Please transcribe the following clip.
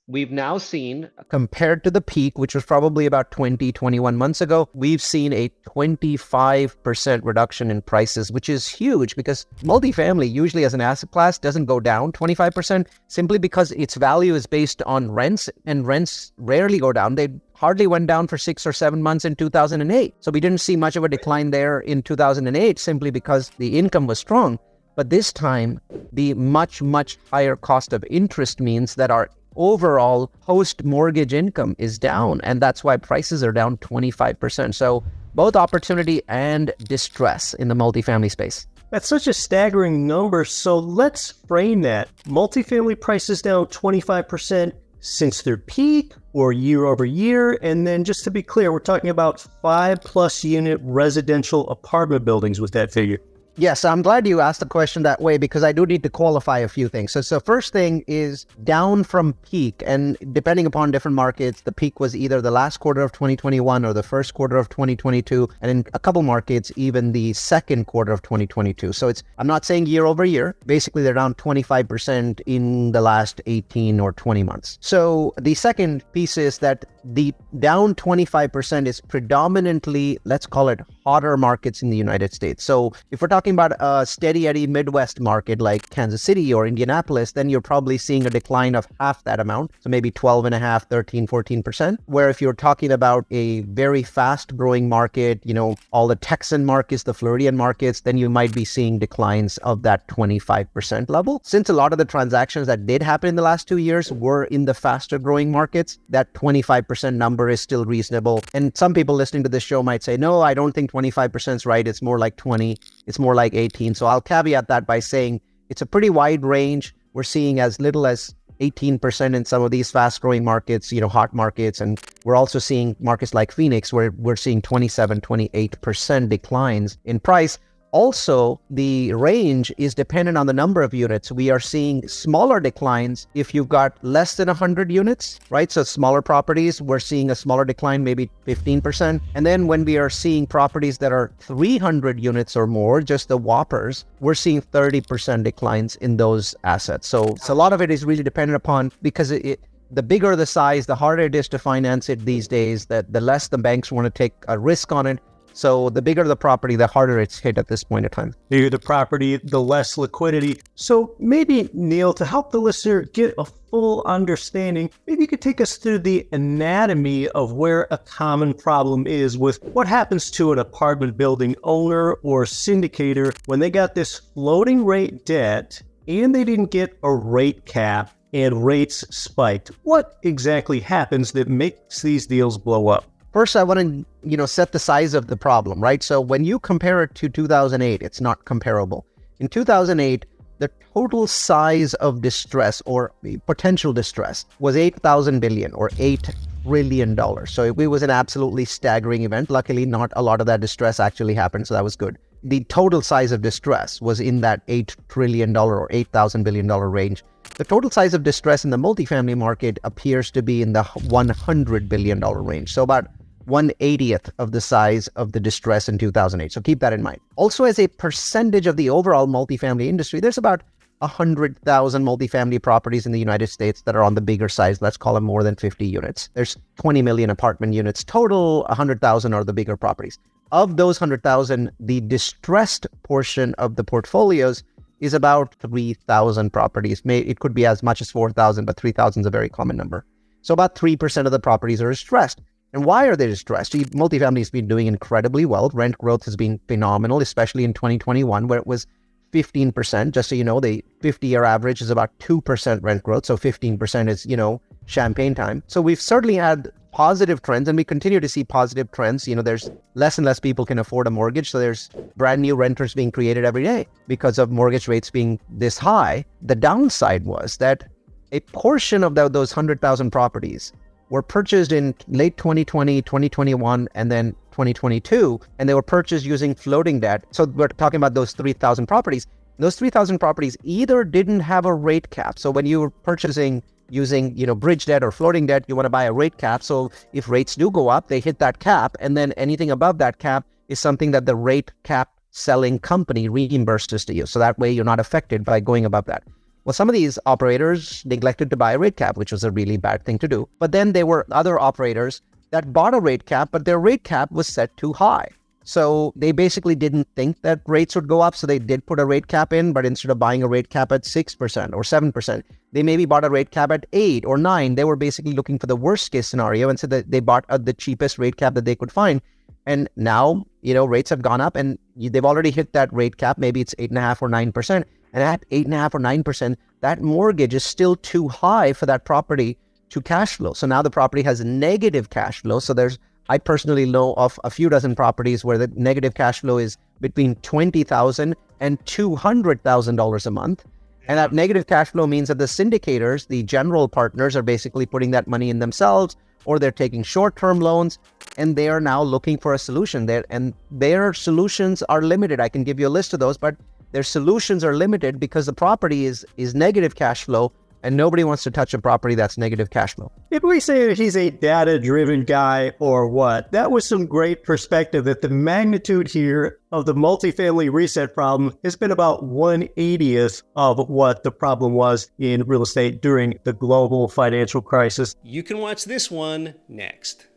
we've now seen, compared to the peak, which was probably about 20, 21 months ago, we've seen a 25% reduction in prices, which is huge because multifamily usually as an asset class doesn't go down 25% simply because its value is based on rents, and rents rarely go down. They hardly went down for 6 or 7 months in 2008. So we didn't see much of a decline there in 2008 simply because the income was strong. But this time, the much, much higher cost of interest means that our overall post-mortgage income is down, and that's why prices are down 25%. So both opportunity and distress in the multifamily space. That's such a staggering number. So let's frame that. Multifamily prices down 25% since their peak or year over year. And then just to be clear, we're talking about 5+ unit residential apartment buildings with that figure. Yes, I'm glad you asked the question that way because I do need to qualify a few things. So first thing is down from peak, and depending upon different markets, the peak was either the last quarter of 2021 or the first quarter of 2022, and in a couple markets, even the second quarter of 2022. So I'm not saying year over year. Basically, they're down 25% in the last 18 or 20 months. So the second piece is that the down 25% is predominantly, let's call it, hotter markets in the United States. So if we're talking about a steady Eddie Midwest market like Kansas City or Indianapolis, then you're probably seeing a decline of half that amount. So maybe 12.5, 13, 14%. Where if you're talking about a very fast growing market, all the Texan markets, the Floridian markets, then you might be seeing declines of that 25% level. Since a lot of the transactions that did happen in the last 2 years were in the faster growing markets, that 25% number is still reasonable. And some people listening to this show might say, no, I don't think 25% is right. It's more like 20. It's more like 18. So I'll caveat that by saying it's a pretty wide range. We're seeing as little as 18% in some of these fast growing markets, hot markets. And we're also seeing markets like Phoenix where we're seeing 27, 28% declines in price. Also, the range is dependent on the number of units. We are seeing smaller declines if you've got less than 100 units, right? So smaller properties, we're seeing a smaller decline, maybe 15%. And then when we are seeing properties that are 300 units or more, just the whoppers, we're seeing 30% declines in those assets. So a lot of it is really dependent upon, because the bigger the size, the harder it is to finance it these days, that the less the banks want to take a risk on it. So the bigger the property, the harder it's hit at this point in time. The bigger the property, the less liquidity. So maybe, Neal, to help the listener get a full understanding, maybe you could take us through the anatomy of where a common problem is with what happens to an apartment building owner or syndicator when they got this floating rate debt and they didn't get a rate cap and rates spiked. What exactly happens that makes these deals blow up? First, I want to, set the size of the problem, right? So when you compare it to 2008, it's not comparable. In 2008, the total size of distress or potential distress was 8,000 billion or $8 trillion. So it was an absolutely staggering event. Luckily, not a lot of that distress actually happened, so that was good. The total size of distress was in that $8 trillion or $8,000 billion range. The total size of distress in the multifamily market appears to be in the $100 billion range. So about 1/80th of the size of the distress in 2008. So keep that in mind. Also, as a percentage of the overall multifamily industry, there's about 100,000 multifamily properties in the United States that are on the bigger size. Let's call them more than 50 units. There's 20 million apartment units total. 100,000 are the bigger properties. Of those 100,000, the distressed portion of the portfolios is about 3,000 properties. It could be as much as 4,000, but 3,000 is a very common number. So about 3% of the properties are distressed. And why are they distressed? Multifamily has been doing incredibly well. Rent growth has been phenomenal, especially in 2021, where it was 15%. Just so you know, the 50-year average is about 2% rent growth. So 15% is, champagne time. So we've certainly had positive trends, and we continue to see positive trends. There's less and less people can afford a mortgage. So there's brand new renters being created every day because of mortgage rates being this high. The downside was that a portion of those 100,000 properties were purchased in late 2020, 2021, and then 2022, and they were purchased using floating debt. So we're talking about those 3,000 properties. Those 3,000 properties either didn't have a rate cap. So when you were purchasing using, bridge debt or floating debt, you want to buy a rate cap. So if rates do go up, they hit that cap, and then anything above that cap is something that the rate cap selling company reimburses to you. So that way you're not affected by going above that. Well, some of these operators neglected to buy a rate cap, which was a really bad thing to do. But then there were other operators that bought a rate cap, but their rate cap was set too high. So they basically didn't think that rates would go up. So they did put a rate cap in, but instead of buying a rate cap at 6% or 7%, they maybe bought a rate cap at 8 or 9. They were basically looking for the worst case scenario. And so that they bought the cheapest rate cap that they could find. And now, rates have gone up and they've already hit that rate cap. Maybe it's 8.5 or 9%. And at 8.5 or 9%, that mortgage is still too high for that property to cash flow. So now the property has negative cash flow. So I personally know of a few dozen properties where the negative cash flow is between $20,000 and $200,000 a month. And that negative cash flow means that the syndicators, the general partners, are basically putting that money in themselves, or they're taking short-term loans, and they are now looking for a solution there. And their solutions are limited. I can give you a list of those, but their solutions are limited because the property is negative cash flow, and nobody wants to touch a property that's negative cash flow. If we say that he's a data-driven guy or what, that was some great perspective that the magnitude here of the multifamily reset problem has been about 1/80th of what the problem was in real estate during the global financial crisis. You can watch this one next.